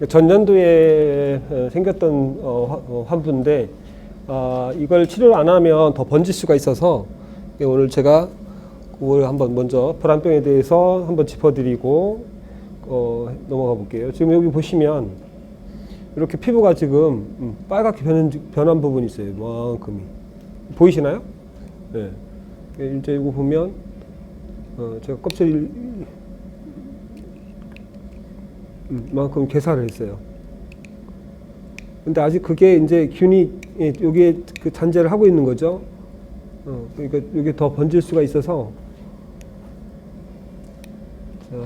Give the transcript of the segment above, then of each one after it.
전년도에 생겼던 환부인데 이걸 치료를 안 하면 더 번질 수가 있어서 오늘 제가 그걸 한번 먼저 불안병에 대해서 한번 짚어드리고 넘어가 볼게요. 지금 여기 보시면 이렇게 피부가 지금 빨갛게 변한 부분이 있어요. 이만큼이 보이시나요? 네. 이제 이거 보면 제가 껍질 만큼 개사를 했어요. 근데 아직 그게 이제 균이 여기에 그 잔재를 하고 있는 거죠. 그러니까 이게 더 번질 수가 있어서 자.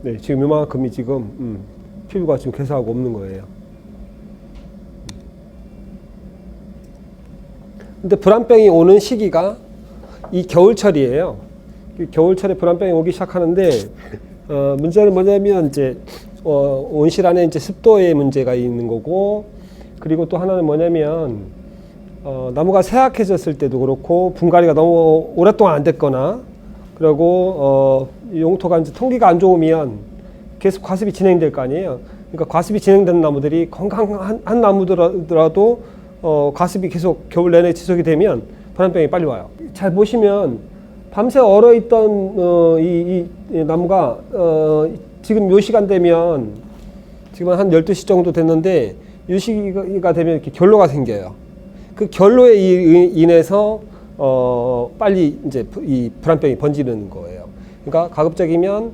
네, 지금 이만큼이 지금 피부가 지금 개사하고 없는 거예요. 근데 불안병이 오는 시기가 이 겨울철이에요. 겨울철에 불안병이 오기 시작하는데 문제는 뭐냐면 이제 온실 안에 이제 습도의 문제가 있는 거고, 그리고 또 하나는 뭐냐면 나무가 쇠약해졌을 때도 그렇고 분갈이가 너무 오랫동안 안 됐거나, 그리고 용토가 이제 통기가 안 좋으면 계속 과습이 진행될 거 아니에요. 그러니까 과습이 진행된 나무들이 건강한 나무더라도 과습이 계속 겨울 내내 지속이 되면 불안병이 빨리 와요. 잘 보시면 밤새 얼어있던 이 나무가 지금 요 시간 되면 지금 한 12시 정도 됐는데 이 시기가 되면 이렇게 결로가 생겨요. 그 결로에 인해서 빨리 이제 이 불안병이 번지는 거예요. 그러니까 가급적이면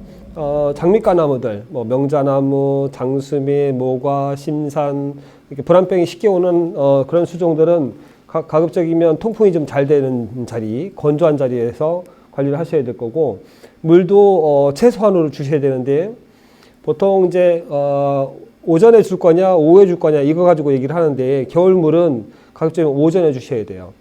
장미과 나무들, 뭐 명자나무, 장수미, 모과, 심산, 이렇게 불안병이 쉽게 오는 그런 수종들은 가급적이면 통풍이 좀 잘 되는 자리, 건조한 자리에서 관리를 하셔야 될 거고, 물도 최소한으로 주셔야 되는데 보통 이제 오전에 줄 거냐 오후에 줄 거냐 이거 가지고 얘기를 하는데, 겨울물은 가급적이면 오전에 주셔야 돼요.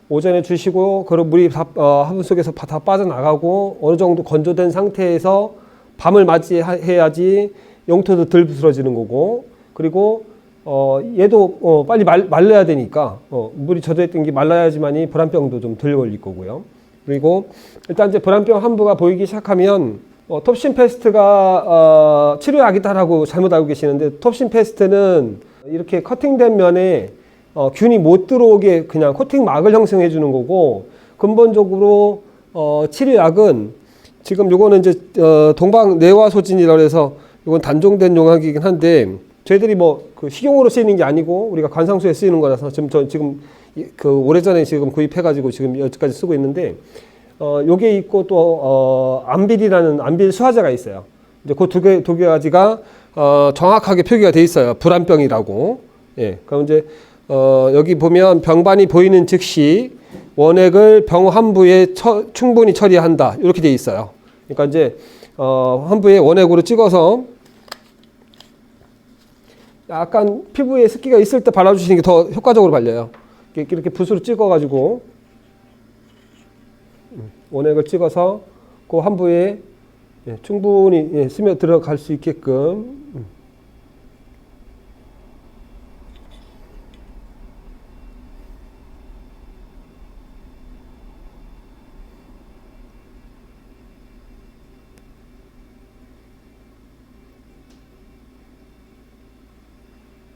오전에 주시고, 그리고 물이 화분 속에서 다 빠져나가고 어느 정도 건조된 상태에서 밤을 맞이해야지 용토도 덜 부스러지는 거고, 그리고 얘도 빨리 말라야 되니까 물이 젖어있던 게 말라야지만이 불안병도 좀 덜 걸릴 거고요. 그리고 일단 이제 불안병 환부가 보이기 시작하면 톱신 페스트가 치료약이다라고 잘못 알고 계시는데, 톱신 페스트는 이렇게 커팅된 면에 균이 못 들어오게 그냥 코팅막을 형성해 주는 거고, 근본적으로 치료약은 지금 요거는 이제 동방 내화소진이라고 해서 이건 단종된 용약이긴 한데, 저희들이 뭐 그 식용으로 쓰이는 게 아니고 우리가 관상수에 쓰이는 거라서 지금 그 오래전에 지금 구입해가지고 지금 여기까지 쓰고 있는데, 요게 있고 또 암빌이라는 암빌 수화제가 있어요. 이제 그 두 가지가 정확하게 표기가 돼 있어요. 불안병이라고. 예, 그럼 이제 여기 보면 병반이 보이는 즉시 원액을 병 환부에 충분히 처리한다 이렇게 돼 있어요. 그러니까 이제 환부에 원액으로 찍어서 약간 피부에 습기가 있을 때 발라주시는 게 더 효과적으로 발려요. 이렇게 붓으로 찍어가지고 원액을 찍어서 그 환부에 충분히 스며 들어갈 수 있게끔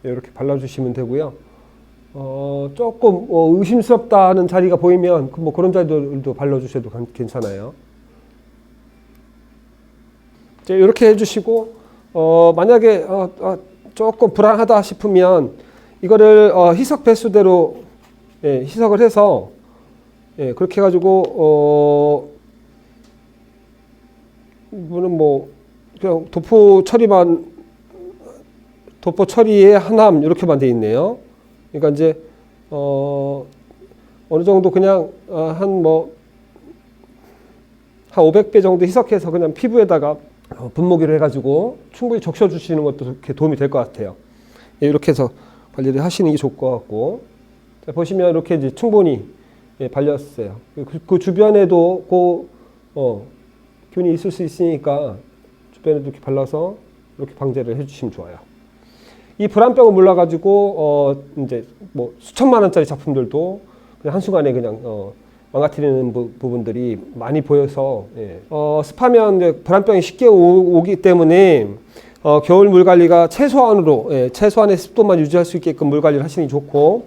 이렇게 발라주시면 되고요. 조금 의심스럽다 하는 자리가 보이면 뭐 그런 자리들도 발라주셔도 괜찮아요. 이렇게 해주시고, 만약에 조금 불안하다 싶으면 이거를 희석 배수대로 희석을 해서 그렇게 해가지고 이거는 뭐 그냥 도포 처리의 한함 이렇게만 돼 있네요. 그러니까 이제 어느 정도 그냥 한 500배 정도 희석해서 그냥 피부에다가 분무기를 해가지고 충분히 적셔 주시는 것도 이렇게 도움이 될 것 같아요. 이렇게 해서 관리를 하시는 게 좋을 것 같고, 자, 보시면 이렇게 이제 충분히 발렸어요. 그 주변에도 균이 있을 수 있으니까 주변에도 이렇게 발라서 이렇게 방제를 해주시면 좋아요. 이 불안병을 몰라가지고 이제 뭐 수천만 원짜리 작품들도 그냥 한순간에 그냥 망가뜨리는 부분들이 많이 보여서 습하면 이제 불안병이 쉽게 오기 때문에 겨울 물 관리가 최소한으로 최소한의 습도만 유지할 수 있게끔 물 관리를 하시는 게 좋고,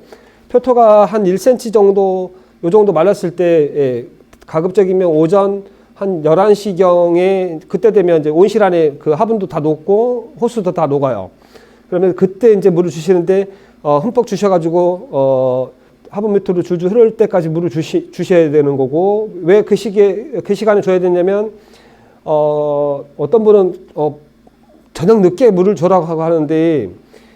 표토가 한 1cm 정도 요 정도 말랐을 때 가급적이면 오전 한 11시경에 그때 되면 이제 온실 안에 그 화분도 다 녹고 호수도 다 녹아요. 그러면 그때 이제 물을 주시는데 흠뻑 주셔가지고 화분 밑으로 줄줄 흐를 때까지 물을 주셔야 되는 거고, 왜 그 시간에 줘야 되냐면 어떤 분은 저녁 늦게 물을 주라고 하는데,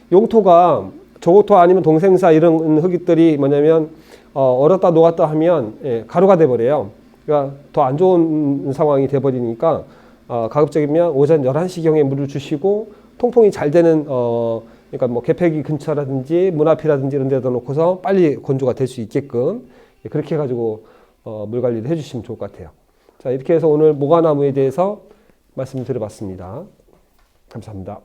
용토가 조고토 아니면 동생사 이런 흙들이 뭐냐면 얼었다 녹았다 하면 가루가 돼 버려요. 그러니까 더 안 좋은 상황이 돼 버리니까 가급적이면 오전 11시경에 물을 주시고, 통풍이 잘 되는 그러니까 뭐 개폐기 근처라든지 문 앞이라든지 이런 데다 놓고서 빨리 건조가 될 수 있게끔 그렇게 해가지고 물 관리를 해주시면 좋을 것 같아요. 자, 이렇게 해서 오늘 모과나무에 대해서 말씀드려봤습니다. 감사합니다.